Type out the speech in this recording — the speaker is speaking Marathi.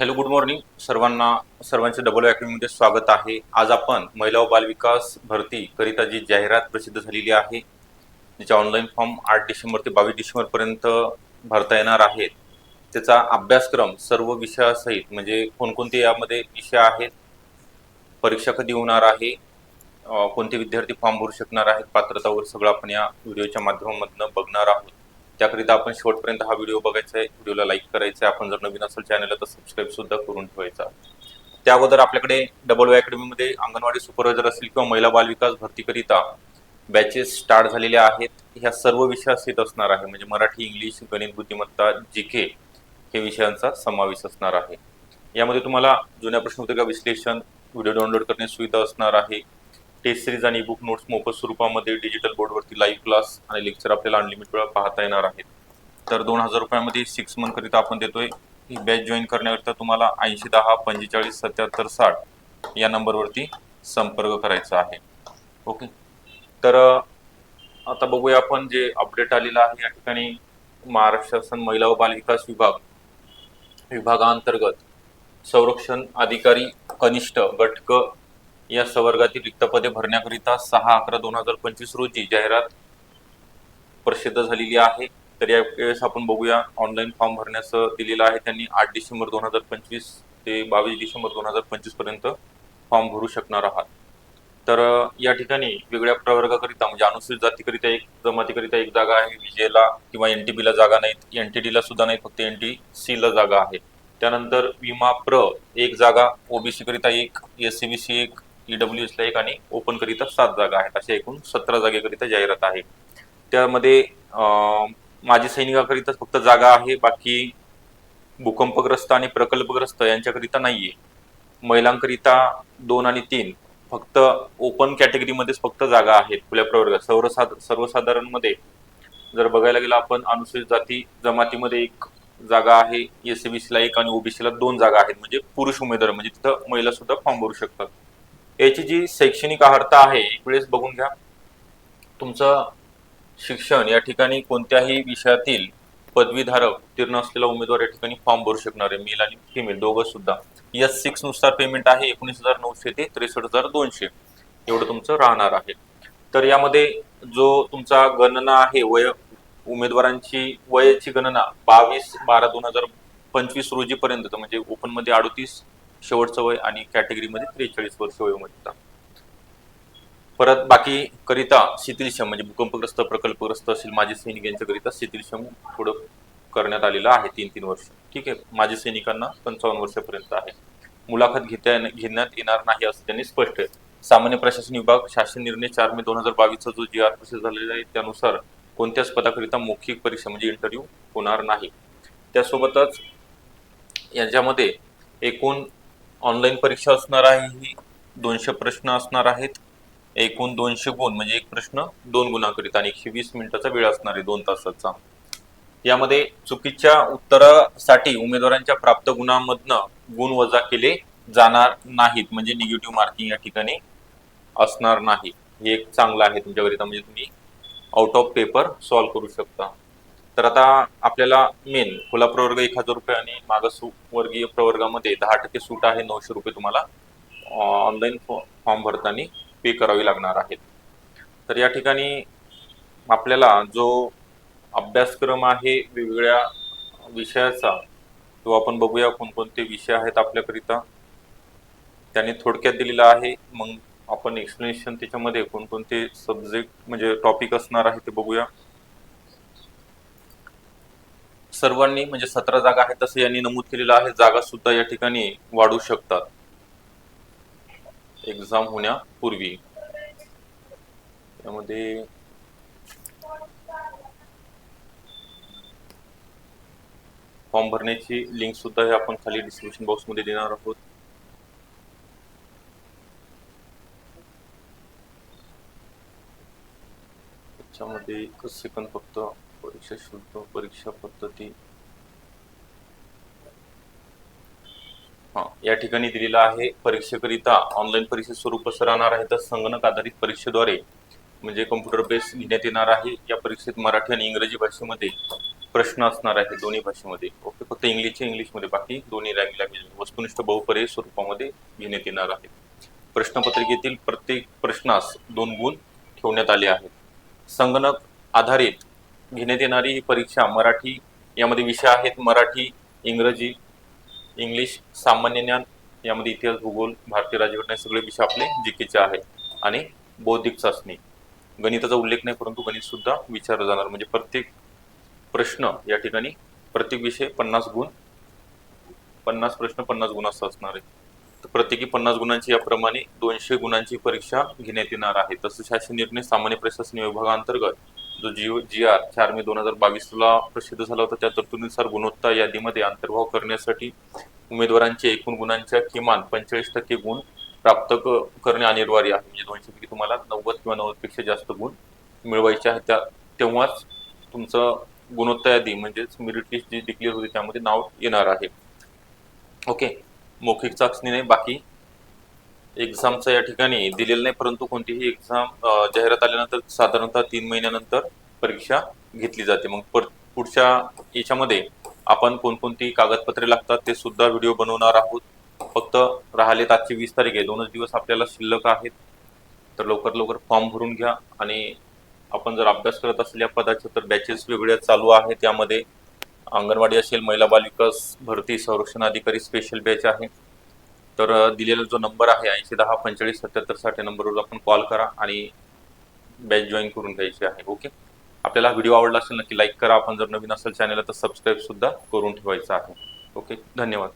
हॅलो, गुड मॉर्निंग सर्वांचे डबल अकॅडमीमध्ये स्वागत आहे. आज आपण महिला व बालविकास भरती करिता जी जाहिरात प्रसिद्ध झालेली आहे, जिचा ऑनलाईन फॉर्म 8 डिसेंबर ते 22 डिसेंबर पर्यंत भरता येणार आहेत, त्याचा अभ्यासक्रम सर्व विषयासहित म्हणजे कोणकोणते यामध्ये विषय आहेत, परीक्षा कधी होणार आहे, कोणते विद्यार्थी फॉर्म भरू शकणार आहेत, पात्रतावर सगळं आपण या व्हिडिओच्या माध्यमातून बघणार आहोत. त्याकरिता आपण शेवटपर्यंत हा व्हिडिओ बघायचा आहे, व्हिडिओला लाईक करायचं आहे. आपण जर नवीन असेल चॅनलला तर सबस्क्राईब सुद्धा करून ठेवायचा. त्या अगोदर आपल्याकडे डबल अकॅडमीमध्ये अंगणवाडी सुपरवायझर असतील किंवा महिला बालविकास भरतीकरिता बॅचेस स्टार्ट झालेल्या आहेत. ह्या सर्व विषयासहित असणार आहे, म्हणजे मराठी, इंग्लिश, गणित, बुद्धिमत्ता, जीके हे विषयांचा समावेश असणार आहे. यामध्ये तुम्हाला जुन्या प्रश्नपत्रिका विश्लेषण, व्हिडिओ डाउनलोड करण्याची सुविधा असणार आहे. टेस्ट सिरीज आणि ईबुक नोट्स मोफत स्वरूपामध्ये डिजिटल बोर्डवरती लाईव्ह क्लास आणि लेक्चर आपल्याला अनलिमिटेड वेळा पाहता येणार आहेत. तर 2000 रुपयामध्ये 6 मंथ करिता आपण देतोय. ही बॅच जॉईन करण्याकरिता तुम्हाला 80 10 45 77 60 या नंबरवरती संपर्क करायचा आहे. ओके, तर आता बघूया आपण जे अपडेट आलेलं आहे. या ठिकाणी महाराष्ट्र शासन महिला व बालविकास विभागांतर्गत संरक्षण अधिकारी कनिष्ठ गट क या संवर्गातील रिक्त पदे भरण्याकरिता 6/11/2025 रोजी जाहिरात प्रसिद्ध झालेली आहे. तर या वेळेस आपण बघूया ऑनलाईन फॉर्म भरण्याचं दिलेलं आहे. त्यांनी 8 डिसेंबर 2025 ते 22 डिसेंबर 2025 पर्यंत फॉर्म भरू शकणार आहात. तर या ठिकाणी वेगळ्या प्रवर्गाकरिता म्हणजे अनुसूचित जातीकरिता एक, जमातीकरिता एक जागा आहे. विजेला किंवा NTB ला जागा नाहीत, NTD ला सुद्धा नाही, फक्त NTC ला जागा आहे. त्यानंतर विमा प्र एक जागा, OBC करिता एक, SCBC एक, EWS ला एक आणि ओपन करिता 7 जागा आहेत. अशा एकूण 17 जागेकरिता जाहिरात आहे. त्यामध्ये माजी सैनिकाकरिता फक्त जागा आहे, बाकी भूकंपग्रस्त आणि प्रकल्पग्रस्त यांच्याकरिता नाहीये. महिलांकरिता 2 आणि 3 फक्त ओपन कॅटेगरीमध्येच फक्त जागा आहेत खुल्या प्रवर्गात. सर्वसाधारण मध्ये जर बघायला गेलं आपण, अनुसूचित जाती जमातीमध्ये एक जागा आहे, SCBC ला एक आणि OBC ला 2 जागा आहेत. म्हणजे पुरुष उमेदवार, म्हणजे तिथं महिला सुद्धा फॉर्म भरू शकतात. याची जी शैक्षणिक अर्हता आहे एक वेळेस बघून घ्या. तुमचं शिक्षण या ठिकाणी कोणत्याही विषयातील पदवीधारक उत्तीर्ण असलेला उमेदवार या ठिकाणी फॉर्म भरू शकणार आहे, मेल आणि फिमेल दोघं सुद्धा. S6 नुसार पेमेंट आहे 19,900 ते 63,200 एवढं तुमचं राहणार आहे. तर यामध्ये जो तुमचा गणना आहे, उमेदवारांची वयाची गणना 22/12/2025 रोजी पर्यंत, म्हणजे ओपन मध्ये 38 शेवटचं वय आणि कॅटेगरीमध्ये 43 वर्ष वयोमर्यादा. परत बाकी करिता शिथिलक्षम म्हणजे भूकंपग्रस्त, प्रकल्पग्रस्त असेल, माजी सैनिक यांच्याकरिता शिथिलक्षम थोडं करण्यात आलेलं आहे 3-3 वर्ष. ठीक आहे, माजी सैनिकांना 55 वर्षापर्यंत आहे. मुलाखत घेण्यात येणार नाही असं त्यांनी स्पष्ट आहे. सामान्य प्रशासन विभाग शासन निर्णय 4 मे 2022 चा जो GR प्रसिद्ध झालेला आहे त्यानुसार कोणत्याच पदाकरिता मौखिक परीक्षा म्हणजे इंटरव्ह्यू होणार नाही. त्यासोबतच याच्यामध्ये एकूण ऑनलाईन परीक्षा असणार आहे, ही 200 प्रश्न असणार आहेत. एकूण 200 गुण म्हणजे एक प्रश्न 2 गुणांकरिता आणि 120 मिनिटाचा वेळ असणार आहे, 2 तासाचा. यामध्ये चुकीच्या उत्तरासाठी उमेदवारांच्या प्राप्त गुणांमधनं गुण वजा केले जाणार नाहीत, म्हणजे निगेटिव्ह मार्किंग या ठिकाणी असणार नाही. हे एक चांगलं आहे तुमच्याकरिता, म्हणजे तुम्ही आउट ऑफ पेपर सॉल्व्ह करू शकता. तर आता आपल्याला मेन खुला प्रवर्ग 1000 रुपये आणि मागासवर्गीय प्रवर्गामध्ये 10% सूट आहे. 900 रुपये तुम्हाला ऑनलाईन फॉर्म भरताना पे करावी लागणार आहेत. तर या ठिकाणी आपल्याला जो अभ्यासक्रम आहे वेगवेगळ्या विषयाचा, तो आपण बघूया कोणकोणते विषय आहेत आपल्याकरिता. त्याने थोडक्यात दिलेला आहे, मग आपण एक्सप्लेनेशन त्याच्यामध्ये कोणकोणते सब्जेक्ट म्हणजे टॉपिक असणार आहे ते बघूया. सर्वांनी म्हणजे 17 जागा आहेत तसं यांनी नमूद केलेलं आहे. जागा सुद्धा या ठिकाणी वाढू शकतात एक्झाम होण्यापूर्वी. त्यामध्ये फॉर्म भरण्याची लिंक सुद्धा हे आपण खाली डिस्क्रिप्शन बॉक्स मध्ये देणार आहोत. त्याच्यामध्ये एकच सेकंद फक्त. परीक्षा शुल्क, परीक्षा पद्धती, या ठिकाणी दिलेला आहे. परीक्षेकरिता ऑनलाईन परीक्षे स्वरूप कसं राहणार आहे, तर संगणक आधारित परीक्षेद्वारे म्हणजे कम्प्युटर बेस घेण्यात येणार आहे. या परीक्षेत मराठी आणि इंग्रजी भाषेमध्ये प्रश्न असणार आहे दोन्ही भाषेमध्ये. ओके, फक्त इंग्लिशमध्ये, बाकी दोन्ही लँग्वेज वस्तुनिष्ठ बहुपर्यायी स्वरूपामध्ये घेण्यात येणार आहे. प्रश्नपत्रिकेतील प्रत्येक प्रश्नास 2 गुण ठेवण्यात आले आहेत. संगणक आधारित घेण्यात येणारी ही परीक्षा मराठी, यामध्ये विषय आहेत मराठी, इंग्रजी, इंग्लिश, सामान्य ज्ञान, यामध्ये इतिहास, भूगोल, भारतीय राज्यघटना हे सगळे विषय आपले जीकेचे आहेत. आणि बौद्धिक चाचणी, गणिताचा उल्लेख नाही परंतु गणित सुद्धा विचारलं जाणार. म्हणजे प्रत्येक प्रश्न या ठिकाणी प्रत्येक विषय 50 गुण, 50 प्रश्न 50 गुण असं असणार आहे. तर प्रत्येकी 50 गुणांची याप्रमाणे 200 गुणांची परीक्षा घेण्यात येणार आहे. तसं शासन निर्णय सामान्य प्रशासन विभागांतर्गत जो GR 4 मे 2022 ला प्रसिद्ध झाला होता, त्या तरतुदीनुसार गुणवत्ता यादीमध्ये अंतर्भाव करण्यासाठी उमेदवारांचे एकूण गुणांच्या किमान 45% गुण प्राप्त करणे अनिवार्य आहे. म्हणजे 200 पैकी तुम्हाला 90 किंवा 90 पेक्षा जास्त गुण मिळवायचे आहेत. तेव्हाच तुमचं गुणवत्ता यादी म्हणजेच मेरिट लिस्ट जी डिक्लेअर होते त्यामध्ये नाव येणार आहे. ओके, मौखिक चाचणी नाही, बाकी एक्झामचं या ठिकाणी दिलेलं नाही, परंतु कोणतीही एक्झाम जाहिरात आल्यानंतर साधारणतः 3 महिन्यानंतर परीक्षा घेतली जाते. मग पुढच्या याच्यामध्ये आपण कोणकोणती कागदपत्रे लागतात ते सुद्धा व्हिडिओ बनवणार आहोत. फक्त राहिलेत आजची 20 तारीख आहे, 2च दिवस आपल्याला शिल्लक आहेत. तर लवकर फॉर्म भरून घ्या. आणि आपण जर अभ्यास करत असेल या पदाचे तर बॅचेस वेगळ्या चालू आहेत. त्यामध्ये अंगणवाडी असेल, महिला बालविकास भरती, संरक्षण अधिकारी स्पेशल बॅच आहे. तर दिलेला जो नंबर आहे 8010457760 नंबरवर आपण कॉल करा आणि बॅच जॉईन करून घ्यायची आहे. ओके, आपल्याला व्हिडिओ आवडला असेल नक्की लाईक करा. आपण जर नवीन असेल चॅनलला तर सबस्क्राईब सुद्धा करून ठेवायचं आहे. ओके, धन्यवाद.